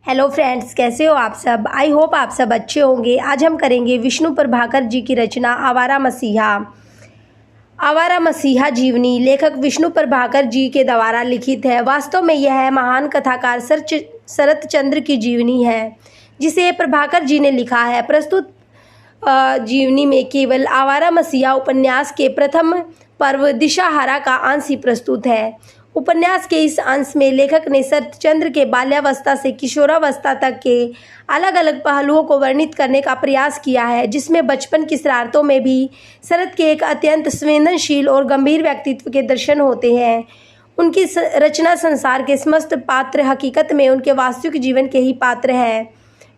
Hello friends, कैसे हो आप सब। आई होप आप सब अच्छे होंगे। आज हम करेंगे विष्णु प्रभाकर जी की रचना आवारा मसीहा। आवारा मसीहा जीवनी लेखक विष्णु प्रभाकर जी के द्वारा लिखित है। वास्तव में यह महान कथाकार शरत चंद्र की जीवनी है जिसे प्रभाकर जी ने लिखा है। प्रस्तुत जीवनी में केवल आवारा मसीहा उपन्यास के प्रथम पर्व दिशाहारा का अंश ही प्रस्तुत है। उपन्यास के इस अंश में लेखक ने शरत चंद्र के बाल्यावस्था से किशोरावस्था तक के अलग अलग पहलुओं को वर्णित करने का प्रयास किया है, जिसमें बचपन की शरारतों में भी शरत के एक अत्यंत संवेदनशील और गंभीर व्यक्तित्व के दर्शन होते हैं। उनकी रचना संसार के समस्त पात्र हकीकत में उनके वास्तविक जीवन के ही पात्र हैं।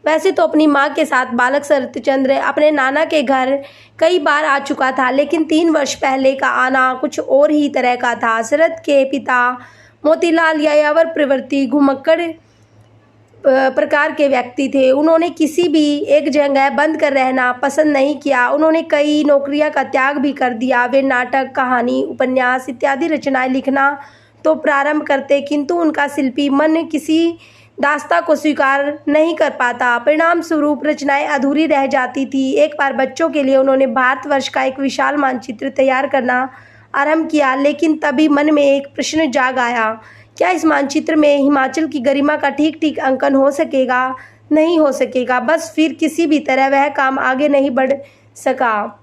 वैसे तो अपनी माँ के साथ बालक शरत चंद्र अपने नाना के घर कई बार आ चुका था, लेकिन 3 वर्ष पहले का आना कुछ और ही तरह का था। शरत के पिता मोतीलाल यायावर प्रवृत्ति घुमक्कड़ प्रकार के व्यक्ति थे। उन्होंने किसी भी एक जगह बंद कर रहना पसंद नहीं किया। उन्होंने कई नौकरियां का त्याग भी कर दिया। वे नाटक, कहानी, उपन्यास इत्यादि रचनाएं लिखना तो प्रारंभ करते, किंतु उनका शिल्पी मन किसी दास्ता को स्वीकार नहीं कर पाता। परिणाम स्वरूप रचनाएं अधूरी रह जाती थी। एक बार बच्चों के लिए उन्होंने भारतवर्ष का एक विशाल मानचित्र तैयार करना आरंभ किया, लेकिन तभी मन में एक प्रश्न जाग आया, क्या इस मानचित्र में हिमाचल की गरिमा का ठीक ठीक अंकन हो सकेगा? नहीं हो सकेगा। बस फिर किसी भी तरह वह काम आगे नहीं बढ़ सका।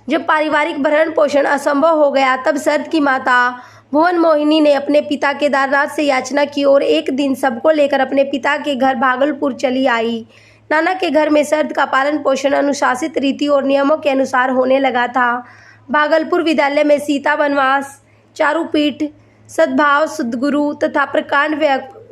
जब पारिवारिक भरण पोषण असंभव हो गया, तब शरत की माता भुवन मोहिनी ने अपने पिता केदारनाथ से याचना की और एक दिन सबको लेकर अपने पिता के घर भागलपुर चली आई। नाना के घर में शरत का पालन पोषण अनुशासित रीति और नियमों के अनुसार होने लगा था। भागलपुर विद्यालय में सीता वनवास, चारुपीठ, सद्भाव, सद्गुरु तथा प्रकांड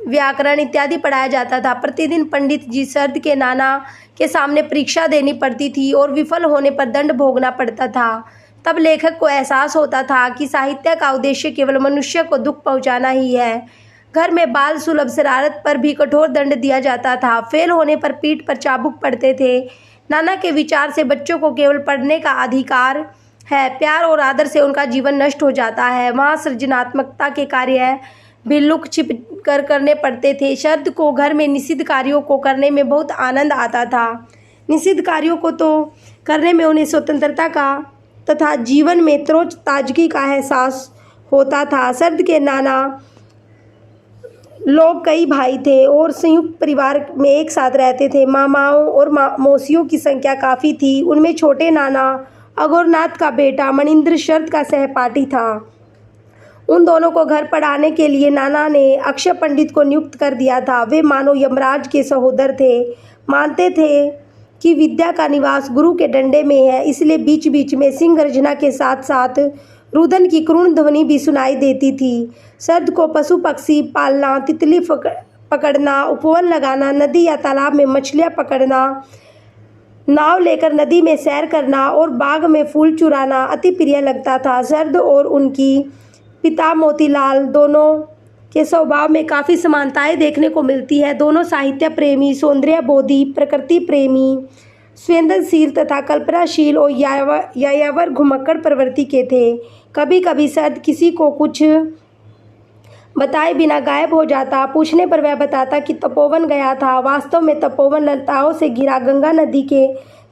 व्याकरण इत्यादि पढ़ाया जाता था। प्रतिदिन पंडित जी शरत के नाना के सामने परीक्षा देनी पड़ती थी और विफल होने पर दंड भोगना पड़ता था। तब लेखक को एहसास होता था कि साहित्य का उद्देश्य केवल मनुष्य को दुख पहुंचाना ही है। घर में बाल सुलभ शरारत पर भी कठोर दंड दिया जाता था। फेल होने पर पीठ पर चाबुक पड़ते थे। नाना के विचार से बच्चों को केवल पढ़ने का अधिकार है, प्यार और आदर से उनका जीवन नष्ट हो जाता है। वहाँ सृजनात्मकता के कार्य भी लुक छिप कर करने पड़ते थे। शरत को घर में निषिद्ध कार्यों को करने में बहुत आनंद आता था। निषिद्ध कार्यों को तो करने में उन्हें स्वतंत्रता का तथा जीवन में तरोज ताजगी का एहसास होता था। शरत के नाना लोग कई भाई थे और संयुक्त परिवार में एक साथ रहते थे। मामाओं और मौसियों की संख्या काफ़ी थी। उनमें छोटे नाना अघोरनाथ का बेटा मणिंद्र शरत का सहपाठी था। उन दोनों को घर पढ़ाने के लिए नाना ने अक्षय पंडित को नियुक्त कर दिया था। वे मानो यमराज के सहोदर थे। मानते थे कि विद्या का निवास गुरु के डंडे में है, इसलिए बीच बीच में सिंह गर्जना के साथ साथ रुदन की क्रूण ध्वनि भी सुनाई देती थी। शरत को पशु पक्षी पालना, तितली पकड़ना, उपवन लगाना, नदी या तालाब में मछलियाँ पकड़ना, नाव लेकर नदी में सैर करना और बाग में फूल चुराना अति प्रिय लगता था। शरत और उनकी पिता मोतीलाल दोनों के स्वभाव में काफ़ी समानताएं देखने को मिलती है। दोनों साहित्य प्रेमी, सौंदर्यबोधी, प्रकृति प्रेमी, संवेदनशील तथा कल्पनाशील और यायावर घुमक्कड़ प्रवृत्ति के थे। कभी कभी शरत किसी को कुछ बताए बिना गायब हो जाता। पूछने पर वह बताता कि तपोवन गया था। वास्तव में तपोवन लताओं से घिरा गंगा नदी के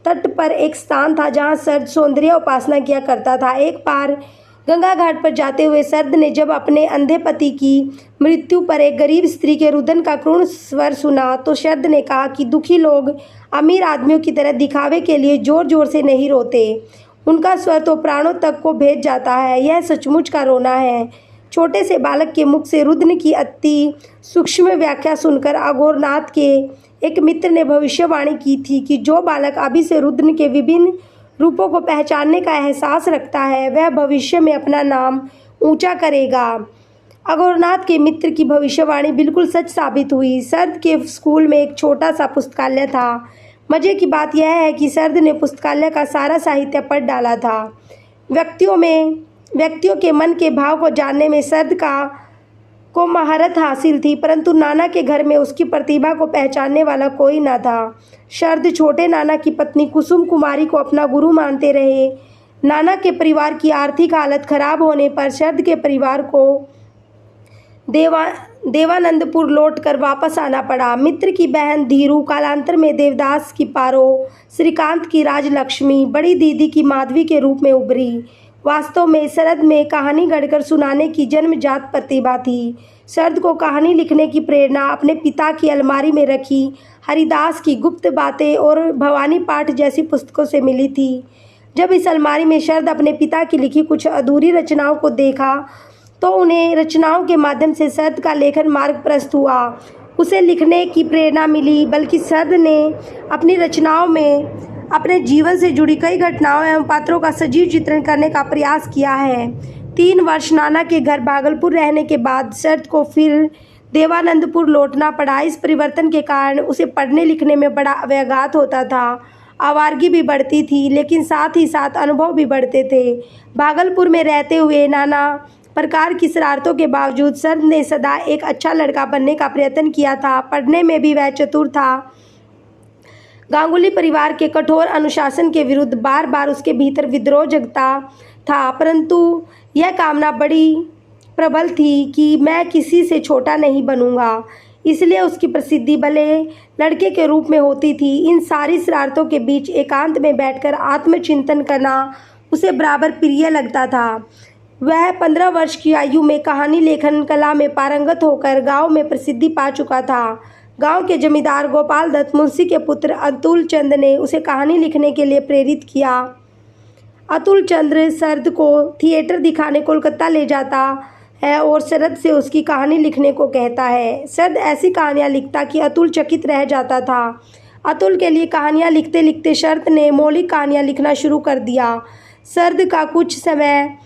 तट पर एक स्थान था जहाँ शरत सौंदर्य उपासना किया करता था। एक बार गंगा घाट पर जाते हुए शरत ने जब अपने अंधे पति की मृत्यु पर एक गरीब स्त्री के रुदन का क्रूर स्वर सुना, तो शरत ने कहा कि दुखी लोग अमीर आदमियों की तरह दिखावे के लिए जोर जोर से नहीं रोते। उनका स्वर तो प्राणों तक को भेद जाता है। यह सचमुच का रोना है। छोटे से बालक के मुख से रुदन की अति सूक्ष्म व्याख्या सुनकर अघोरनाथ के एक मित्र ने भविष्यवाणी की थी कि जो बालक अभी से रुदन के विभिन्न रूपों को पहचानने का एहसास रखता है, वह भविष्य में अपना नाम ऊंचा करेगा। अघोरनाथ के मित्र की भविष्यवाणी बिल्कुल सच साबित हुई। शरत के स्कूल में एक छोटा सा पुस्तकालय था। मज़े की बात यह है कि शरत ने पुस्तकालय का सारा साहित्य पढ़ डाला था। व्यक्तियों के मन के भाव को जानने में शरत को महारत हासिल थी, परंतु नाना के घर में उसकी प्रतिभा को पहचानने वाला कोई न था। शरत छोटे नाना की पत्नी कुसुम कुमारी को अपना गुरु मानते रहे। नाना के परिवार की आर्थिक हालत खराब होने पर शरत के परिवार को देवानंदपुर लौटकर वापस आना पड़ा। मित्र की बहन धीरू कालांतर में देवदास की पारो, श्रीकांत की राजलक्ष्मी, बड़ी दीदी की माधवी के रूप में उभरी। वास्तव में शरद में कहानी गढ़कर सुनाने की जन्मजात प्रतिभा थी। शरद को कहानी लिखने की प्रेरणा अपने पिता की अलमारी में रखी हरिदास की गुप्त बातें और भवानी पाठ जैसी पुस्तकों से मिली थी। जब इस अलमारी में शरद अपने पिता की लिखी कुछ अधूरी रचनाओं को देखा तो उन्हें रचनाओं के माध्यम से शरद का लेखन मार्ग प्रशस्त हुआ। उसे लिखने की प्रेरणा मिली, बल्कि शरद ने अपनी रचनाओं में अपने जीवन से जुड़ी कई घटनाओं एवं पात्रों का सजीव चित्रण करने का प्रयास किया है। 3 वर्ष नाना के घर भागलपुर रहने के बाद शरद को फिर देवानंदपुर लौटना पड़ा। इस परिवर्तन के कारण उसे पढ़ने लिखने में बड़ा व्याघात होता था। आवारगी भी बढ़ती थी, लेकिन साथ ही साथ अनुभव भी बढ़ते थे। भागलपुर में रहते हुए नाना प्रकार की शरारतों के बावजूद शरद ने सदा एक अच्छा लड़का बनने का प्रयत्न किया था। पढ़ने में भी वह चतुर था। गांगुली परिवार के कठोर अनुशासन के विरुद्ध बार बार उसके भीतर विद्रोह जगता था, परंतु यह कामना बड़ी प्रबल थी कि मैं किसी से छोटा नहीं बनूंगा। इसलिए उसकी प्रसिद्धि भले लड़के के रूप में होती थी। इन सारी शरारतों के बीच एकांत में बैठकर आत्मचिंतन करना उसे बराबर प्रिय लगता था। वह 15 वर्ष की आयु में कहानी लेखन कला में पारंगत होकर गांव में प्रसिद्धि पा चुका था। गांव के जमींदार गोपाल दत्त मुंशी के पुत्र अतुल चंद ने उसे कहानी लिखने के लिए प्रेरित किया। अतुल चंद्र शरद को थिएटर दिखाने कोलकाता ले जाता है और शरद से उसकी कहानी लिखने को कहता है। शरद ऐसी कहानियाँ लिखता कि अतुल चकित रह जाता था। अतुल के लिए कहानियाँ लिखते लिखते शरद ने मौलिक कहानियाँ लिखना शुरू कर दिया। शरद का कुछ समय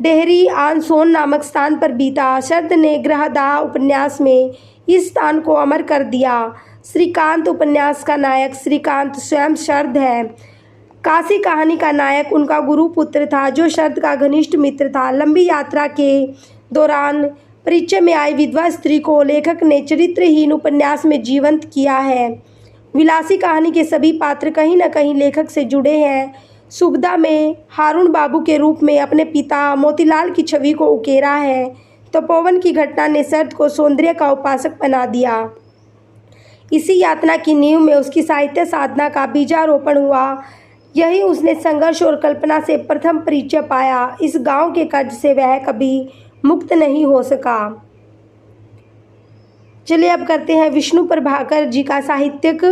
डेहरी आन सोन नामक स्थान पर बीता। शरद ने ग्रहदाह उपन्यास में इस स्थान को अमर कर दिया। श्रीकांत उपन्यास का नायक श्रीकांत स्वयं शरद है। काशी कहानी का नायक उनका गुरु पुत्र था, जो शरद का घनिष्ठ मित्र था। लंबी यात्रा के दौरान परिचय में आई विधवा स्त्री को लेखक ने चरित्रहीन उपन्यास में जीवंत किया है। विलासी कहानी के सभी पात्र कहीं न कहीं लेखक से जुड़े हैं। सुबदा में हारून बाबू के रूप में अपने पिता मोतीलाल की छवि को उकेरा है। तपोवन की घटना ने शरद को सौंदर्य का उपासक बना दिया। इसी यातना की नींव में उसकी साहित्य साधना का बीजारोपण हुआ। यही उसने संघर्ष और कल्पना से प्रथम परिचय पाया। इस गांव के कर्ज से वह कभी मुक्त नहीं हो सका। चलिए अब करते हैं विष्णु प्रभाकर जी का साहित्यिक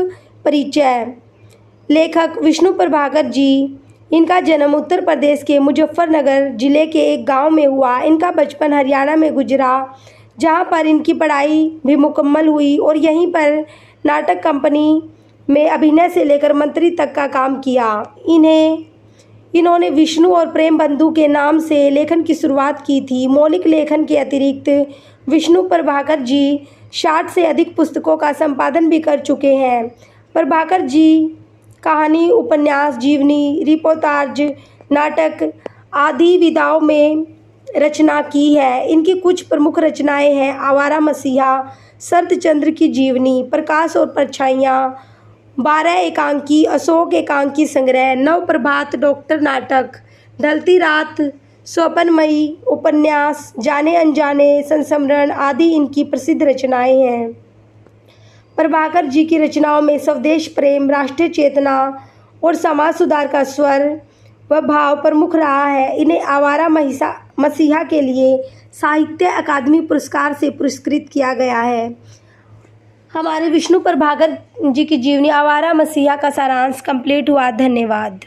परिचय। लेखक विष्णु प्रभाकर जी, इनका जन्म उत्तर प्रदेश के मुजफ्फरनगर जिले के एक गांव में हुआ। इनका बचपन हरियाणा में गुजरा, जहां पर इनकी पढ़ाई भी मुकम्मल हुई और यहीं पर नाटक कंपनी में अभिनय से लेकर मंत्री तक का काम किया। इन्होंने विष्णु और प्रेम बंधु के नाम से लेखन की शुरुआत की थी। मौलिक लेखन के अतिरिक्त विष्णु प्रभाकर जी 60 से अधिक पुस्तकों का संपादन भी कर चुके हैं। प्रभाकर जी कहानी, उपन्यास, जीवनी, रिपोर्टाज, नाटक आदि विधाओं में रचना की है। इनकी कुछ प्रमुख रचनाएं हैं आवारा मसीहा, शरतचंद्र की जीवनी, प्रकाश और परछाइयाँ, 12 एकांकी, अशोक एकांकी संग्रह, नव प्रभात, डॉक्टर नाटक, ढलती रात, स्वप्नमयी, उपन्यास, जाने अनजाने, संस्मरण आदि इनकी प्रसिद्ध रचनाएं हैं। प्रभाकर जी की रचनाओं में स्वदेश प्रेम, राष्ट्रीय चेतना और समाज सुधार का स्वर व भाव प्रमुख रहा है। इन्हें आवारा मसीहा के लिए साहित्य अकादमी पुरस्कार से पुरस्कृत किया गया है। हमारे विष्णु प्रभाकर जी की जीवनी आवारा मसीहा का सारांश कंप्लीट हुआ। धन्यवाद।